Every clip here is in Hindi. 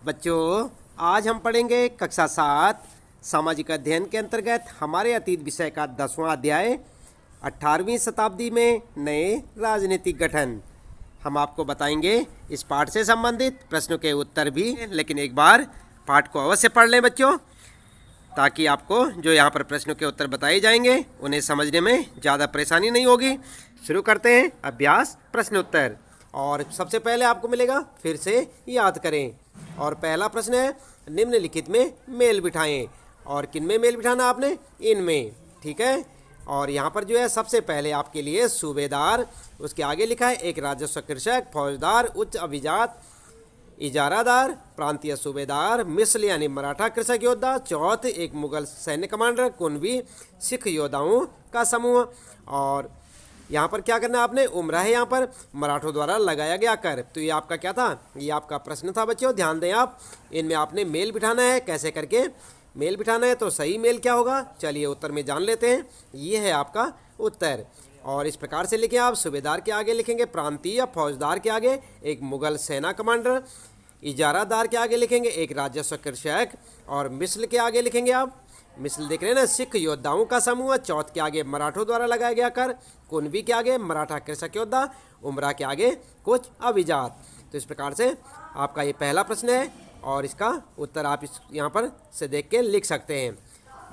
बच्चों, आज हम पढ़ेंगे कक्षा 7 सामाजिक अध्ययन के अंतर्गत हमारे अतीत विषय का 10वां अध्याय 18वीं शताब्दी में नए राजनीतिक गठन। हम आपको बताएंगे इस पाठ से संबंधित प्रश्नों के उत्तर भी, लेकिन एक बार पाठ को अवश्य पढ़ लें बच्चों, ताकि आपको जो यहाँ पर प्रश्नों के उत्तर बताए जाएंगे उन्हें समझने में ज़्यादा परेशानी नहीं होगी। शुरू करते हैं अभ्यास प्रश्न उत्तर। और सबसे पहले आपको मिलेगा फिर से याद करें। और पहला प्रश्न है निम्नलिखित में मेल बिठाएं। और किन में मेल बिठाना आपने? इनमें, ठीक है। और यहाँ पर जो है सबसे पहले आपके लिए सूबेदार, उसके आगे लिखा है एक राजस्व कृषक, फौजदार, उच्च अभिजात, इजारादार, प्रांतीय सूबेदार, मिस्र यानी मराठा कृषक योद्धा, चौथ एक मुगल सैन्य कमांडर, कुनबी सिख योद्धाओं का समूह। और यहाँ पर क्या करना आपने? उम्र है यहाँ पर मराठों द्वारा लगाया गया कर। तो ये आपका क्या था? ये आपका प्रश्न था बच्चों, ध्यान दें आप। इनमें आपने मेल बिठाना है। कैसे करके मेल बिठाना है? तो सही मेल क्या होगा, चलिए उत्तर में जान लेते हैं। ये है आपका उत्तर। और इस प्रकार से लिखें आप, सूबेदार के आगे लिखेंगे प्रांतीय, फौजदार के आगे एक मुगल सेना कमांडर, इजारादार के आगे लिखेंगे एक राजस्व कृषक, और मिस्र के आगे लिखेंगे आप, मिस्र देख रहे हैं ना, सिख योद्धाओं का समूह, चौथ के आगे मराठों द्वारा लगाया गया कर, कुनबी के आगे मराठा कृषक योद्धा, उमरा के आगे कुछ अभिजात। तो इस प्रकार से आपका ये पहला प्रश्न है और इसका उत्तर आप इस यहाँ पर से देख के लिख सकते हैं।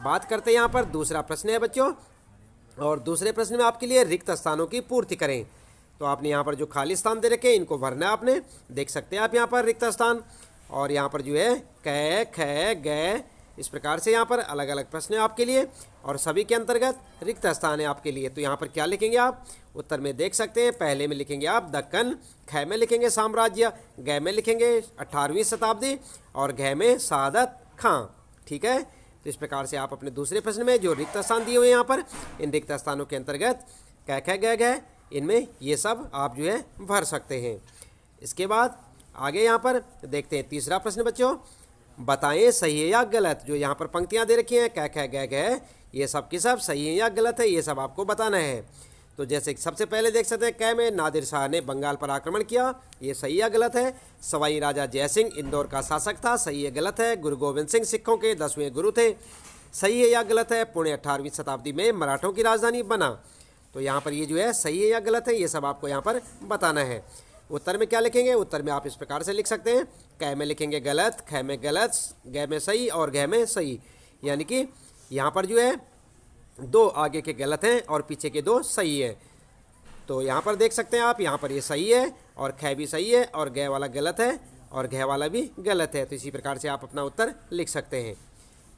बात करते हैं यहाँ पर दूसरा प्रश्न है बच्चों। और दूसरे प्रश्न में आपके लिए रिक्त स्थानों की पूर्ति करें। तो आपने यहाँ पर जो खाली स्थान दे रखे हैं इनको भरना है आपने, देख सकते हैं आप यहाँ पर रिक्त स्थान। और यहाँ पर जो है क, ख, ग, इस प्रकार से यहाँ पर अलग अलग प्रश्न है आपके लिए और सभी के अंतर्गत रिक्त स्थान है आपके लिए। तो यहाँ पर क्या लिखेंगे आप? उत्तर में देख सकते हैं। पहले में लिखेंगे आप दक्कन, ख में लिखेंगे साम्राज्य, ग में लिखेंगे 18वीं शताब्दी और घ में सादत खां, ठीक है। तो इस प्रकार से आप अपने दूसरे प्रश्न में जो रिक्त स्थान दिए हुए हैं यहाँ पर, इन रिक्त स्थानों के अंतर्गत क, ख, ग, घ, इनमें ये सब आप जो है भर सकते हैं। इसके बाद आगे यहाँ पर देखते हैं तीसरा प्रश्न बच्चों। बताएं सही है या गलत। जो यहाँ पर पंक्तियाँ दे रखी हैं क, ख, ग, घ, ये सब की सब सही है या गलत है, ये सब आपको बताना है। तो जैसे सबसे पहले देख सकते हैं क में नादिर शाह ने बंगाल पर आक्रमण किया, ये सही या गलत है। सवाई राजा जयसिंह इंदौर का शासक था, सही है गलत है। गुरु गोविंद सिंह सिखों के 10वें गुरु थे, सही है या गलत है। पुणे 18वीं शताब्दी में मराठों की राजधानी बना। तो यहाँ पर ये जो है सही है या गलत है, ये सब आपको यहाँ पर बताना है। उत्तर में क्या लिखेंगे? उत्तर में आप इस प्रकार से लिख सकते हैं, क में लिखेंगे गलत, ख में गलत, ग में सही और घ में सही। यानी कि यहाँ पर जो है दो आगे के गलत हैं और पीछे के दो सही है। तो यहाँ पर देख सकते हैं आप, यहाँ पर ये सही है और ख भी सही है और ग वाला गलत है और घ वाला भी गलत है। तो इसी प्रकार से आप अपना उत्तर लिख सकते हैं।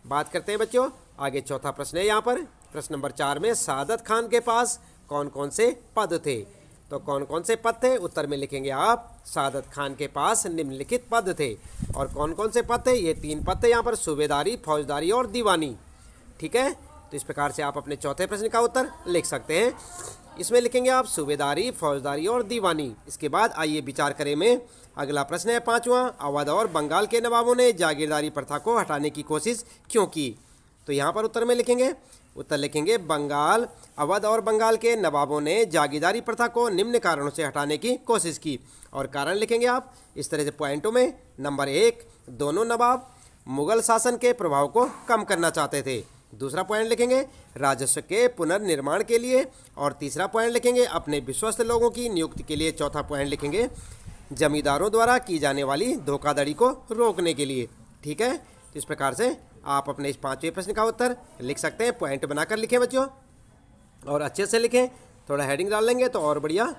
बात करते हैं बच्चों आगे, चौथा प्रश्न है यहाँ पर प्रश्न नंबर 4 में सादत खान के पास कौन कौन से पद थे। तो कौन कौन से पद थे? उत्तर में लिखेंगे आप सादत खान के पास निम्नलिखित पद थे। और कौन कौन से पद थे? ये 3 पद थे यहाँ पर, सूबेदारी, फौजदारी और दीवानी, ठीक है। तो इस प्रकार से आप अपने चौथे प्रश्न का उत्तर लिख सकते हैं। इसमें लिखेंगे आप सूबेदारी, फौजदारी और दीवानी। इसके बाद आइए विचार करें में अगला प्रश्न है 5वां, अवध और बंगाल के नवाबों ने जागीरदारी प्रथा को हटाने की कोशिश क्यों की। तो यहाँ पर उत्तर में लिखेंगे, उत्तर लिखेंगे बंगाल, अवध और बंगाल के नवाबों ने जागीरदारी प्रथा को निम्न कारणों से हटाने की कोशिश की। और कारण लिखेंगे आप इस तरह से पॉइंटों में। नंबर 1, दोनों नवाब मुगल शासन के प्रभाव को कम करना चाहते थे। दूसरा पॉइंट लिखेंगे राजस्व के पुनर्निर्माण के लिए। और तीसरा पॉइंट लिखेंगे अपने विश्वस्त लोगों की नियुक्ति के लिए। चौथा पॉइंट लिखेंगे जमींदारों द्वारा की जाने वाली धोखाधड़ी को रोकने के लिए, ठीक है। तो इस प्रकार से आप अपने इस 5वें प्रश्न का उत्तर लिख सकते हैं। पॉइंट बनाकर लिखें बच्चों और अच्छे से लिखें, थोड़ा हेडिंग डाल लेंगे तो और बढ़िया।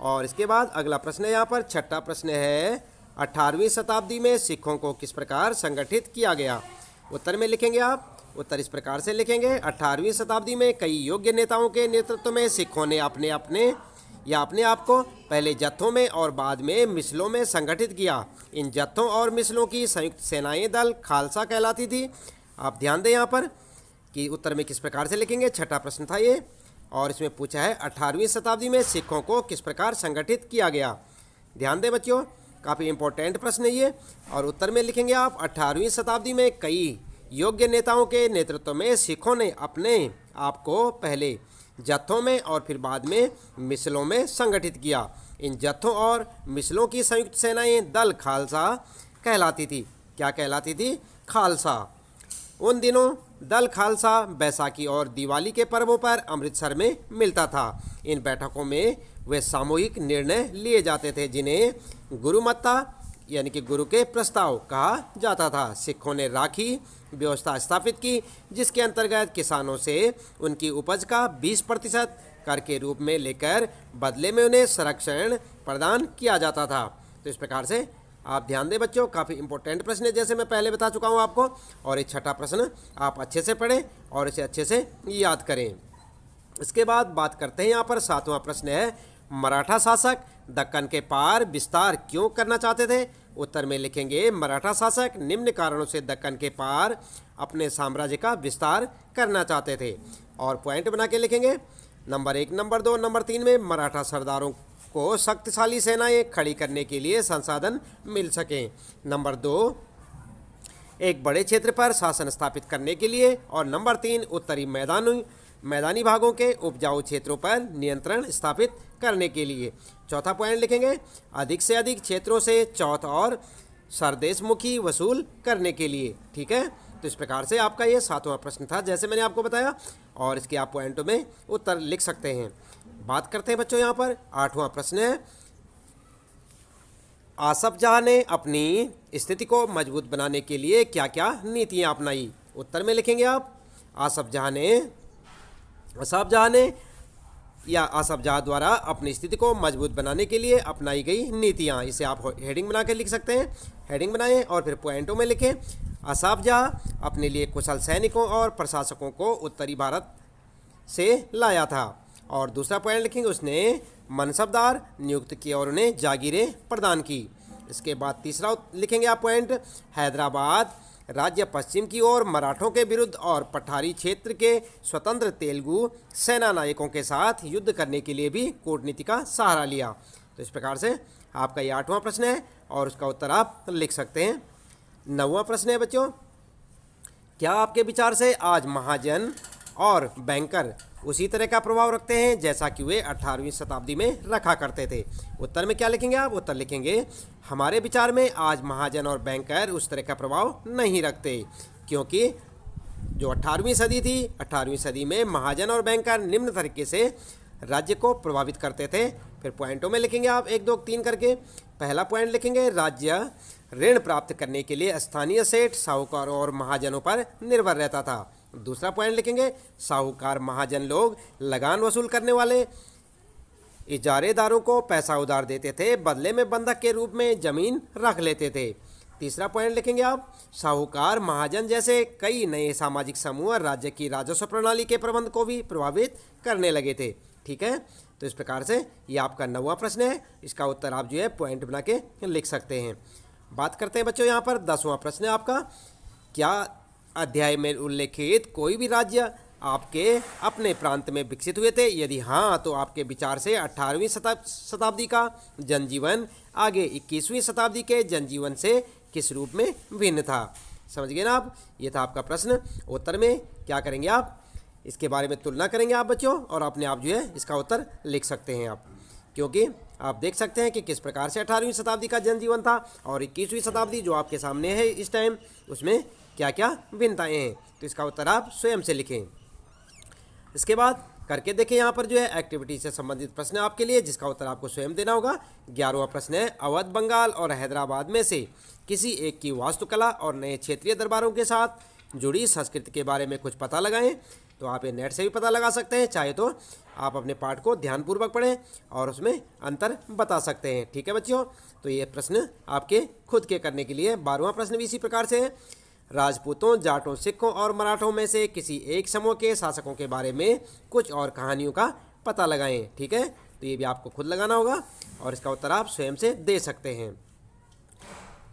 और इसके बाद अगला प्रश्न है यहाँ पर छठा प्रश्न है 18वीं शताब्दी में सिखों को किस प्रकार संगठित किया गया। उत्तर में लिखेंगे आप, उत्तर इस प्रकार से लिखेंगे 18वीं शताब्दी में कई योग्य नेताओं के नेतृत्व में सिखों ने अपने आप को पहले जत्थों में और बाद में मिसलों में संगठित किया। इन जत्थों और मिसलों की संयुक्त सेनाएं दल खालसा कहलाती थी। आप ध्यान दें यहाँ पर कि उत्तर में किस प्रकार से लिखेंगे। छठा प्रश्न था ये और इसमें पूछा है 18वीं शताब्दी में सिखों को किस प्रकार संगठित किया गया। ध्यान दें बच्चों, काफ़ी इंपॉर्टेंट प्रश्न है ये। और उत्तर में लिखेंगे आप 18वीं शताब्दी में कई योग्य नेताओं के नेतृत्व में सिखों ने अपने आप को पहले जत्थों में और फिर बाद में मिसलों में संगठित किया। इन जत्थों और मिसलों की संयुक्त सेनाएं दल खालसा कहलाती थी। क्या कहलाती थी? खालसा। उन दिनों दल खालसा बैसाखी और दिवाली के पर्वों पर अमृतसर में मिलता था। इन बैठकों में वे सामूहिक निर्णय लिए जाते थे जिन्हें गुरुमत्ता यानी कि गुरु के प्रस्ताव कहा जाता था। सिखों ने राखी व्यवस्था स्थापित की जिसके अंतर्गत किसानों से उनकी उपज का 20% कर के रूप में लेकर बदले में उन्हें संरक्षण प्रदान किया जाता था। तो इस प्रकार से आप ध्यान दें बच्चों, काफ़ी इंपॉर्टेंट प्रश्न है जैसे मैं पहले बता चुका हूँ आपको। और एक छठा प्रश्न आप अच्छे से पढ़ें और इसे अच्छे से याद करें। इसके बाद बात करते हैं यहाँ पर 7वां प्रश्न है, मराठा शासक दक्कन के पार विस्तार क्यों करना चाहते थे? उत्तर में लिखेंगे मराठा शासक निम्न कारणों से दक्कन के पार अपने साम्राज्य का विस्तार करना चाहते थे। और पॉइंट बना के लिखेंगे। नंबर 1, नंबर 2, नंबर 3 में मराठा सरदारों को शक्तिशाली सेनाएं खड़ी करने के लिए संसाधन मिल सकें। नंबर 2, एक बड़े क्षेत्र पर शासन स्थापित करने के लिए। और नंबर 3, उत्तरी मैदानी भागों के उपजाऊ क्षेत्रों पर नियंत्रण स्थापित करने के लिए। चौथा पॉइंट लिखेंगे, अधिक से अधिक क्षेत्रों से चौथ और सरदेशमुखी वसूल करने के लिए। ठीक है, तो इस प्रकार से आपका ये 7वां प्रश्न था जैसे मैंने आपको बताया। और इसके आप पॉइंटों में उत्तर लिख सकते हैं। बात करते हैं बच्चों यहाँ पर 8वां प्रश्न है, आसफ जहाँ ने अपनी स्थिति को मजबूत बनाने के लिए क्या क्या नीतियाँ अपनाई? उत्तर में लिखेंगे आप आसफ जहाँ द्वारा अपनी स्थिति को मजबूत बनाने के लिए अपनाई गई नीतियाँ। इसे आप हेडिंग बना के लिख सकते हैं। हेडिंग बनाएं और फिर पॉइंटों में लिखें। आसफ जहाँ अपने लिए कुशल सैनिकों और प्रशासकों को उत्तरी भारत से लाया था। और दूसरा पॉइंट लिखेंगे, उसने मनसबदार नियुक्त किए और उन्हें जागीरें प्रदान की। इसके बाद तीसरा लिखेंगे आप पॉइंट, हैदराबाद राज्य पश्चिम की ओर मराठों के विरुद्ध और पठारी क्षेत्र के स्वतंत्र तेलुगु सेना नायकों के साथ युद्ध करने के लिए भी कूटनीति का सहारा लिया। तो इस प्रकार से आपका ये 8वां प्रश्न है और उसका उत्तर आप लिख सकते हैं। 9वां प्रश्न है बच्चों, क्या आपके विचार से आज महाजन और बैंकर उसी तरह का प्रभाव रखते हैं जैसा कि वे 18वीं शताब्दी में रखा करते थे? उत्तर में क्या लिखेंगे आप? उत्तर लिखेंगे हमारे विचार में आज महाजन और बैंकर उस तरह का प्रभाव नहीं रखते, क्योंकि जो 18वीं सदी थी, 18वीं सदी में महाजन और बैंकर निम्न तरीके से राज्य को प्रभावित करते थे। फिर पॉइंटों में लिखेंगे आप 1, 2, 3 करके। पहला पॉइंट लिखेंगे, राज्य ऋण प्राप्त करने के लिए स्थानीय सेठ साहूकारों और महाजनों पर निर्भर रहता था। दूसरा पॉइंट लिखेंगे, साहूकार महाजन लोग लगान वसूल करने वाले इजारेदारों को पैसा उधार देते थे, बदले में बंधक के रूप में जमीन रख लेते थे। तीसरा पॉइंट लिखेंगे आप, साहूकार महाजन जैसे कई नए सामाजिक समूह राज्य की राजस्व प्रणाली के प्रबंध को भी प्रभावित करने लगे थे। ठीक है, तो इस प्रकार से ये आपका 9वां प्रश्न है। इसका उत्तर आप जो है पॉइंट बना के लिख सकते हैं। बात करते हैं बच्चों यहाँ पर 10वां प्रश्न है आपका, क्या अध्याय में उल्लेखित कोई भी राज्य आपके अपने प्रांत में विकसित हुए थे? यदि हाँ, तो आपके विचार से 18वीं शताब्दी का जनजीवन आगे 21वीं शताब्दी के जनजीवन से किस रूप में भिन्न था? समझ गए ना आप? ये था आपका प्रश्न। उत्तर में क्या करेंगे आप? इसके बारे में तुलना करेंगे आप बच्चों और अपने आप जो है इसका उत्तर लिख सकते हैं आप, क्योंकि आप देख सकते हैं कि किस प्रकार से 18वीं शताब्दी का जनजीवन था और 21वीं शताब्दी जो आपके सामने है इस टाइम, उसमें क्या क्या भिन्नताएं हैं। तो इसका उत्तर आप स्वयं से लिखें। इसके बाद करके देखें यहाँ पर जो है एक्टिविटी से संबंधित प्रश्न आपके लिए, जिसका उत्तर आपको स्वयं देना होगा। 11वां प्रश्न है, अवध, बंगाल और हैदराबाद में से किसी एक की वास्तुकला और नए क्षेत्रीय दरबारों के साथ जुड़ी संस्कृति के बारे में कुछ पता लगाएं। तो आप ये नेट से भी पता लगा सकते हैं, चाहे तो आप अपने पाठ को ध्यानपूर्वक पढ़ें और उसमें अंतर बता सकते हैं। ठीक है बच्चों, तो ये प्रश्न आपके खुद के करने के लिए। 12वां प्रश्न भी इसी प्रकार से है, राजपूतों, जाटों, सिखों और मराठों में से किसी एक समूह के शासकों के बारे में कुछ और कहानियों का पता लगाएं। ठीक है, तो ये भी आपको खुद लगाना होगा और इसका उत्तर आप स्वयं से दे सकते हैं।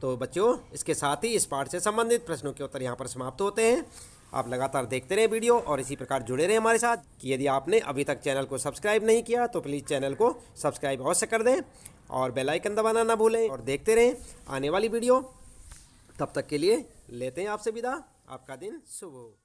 तो बच्चों, इसके साथ ही इस पाठ से संबंधित प्रश्नों के उत्तर यहाँ पर समाप्त होते हैं। आप लगातार देखते रहें वीडियो और इसी प्रकार जुड़े रहें हमारे साथ। कि यदि आपने अभी तक चैनल को सब्सक्राइब नहीं किया तो प्लीज़ चैनल को सब्सक्राइब अवश्य कर दें और बेल आइकन दबाना ना भूलें और देखते रहें आने वाली वीडियो। तब तक के लिए लेते हैं आपसे विदा। आपका दिन शुभ हो।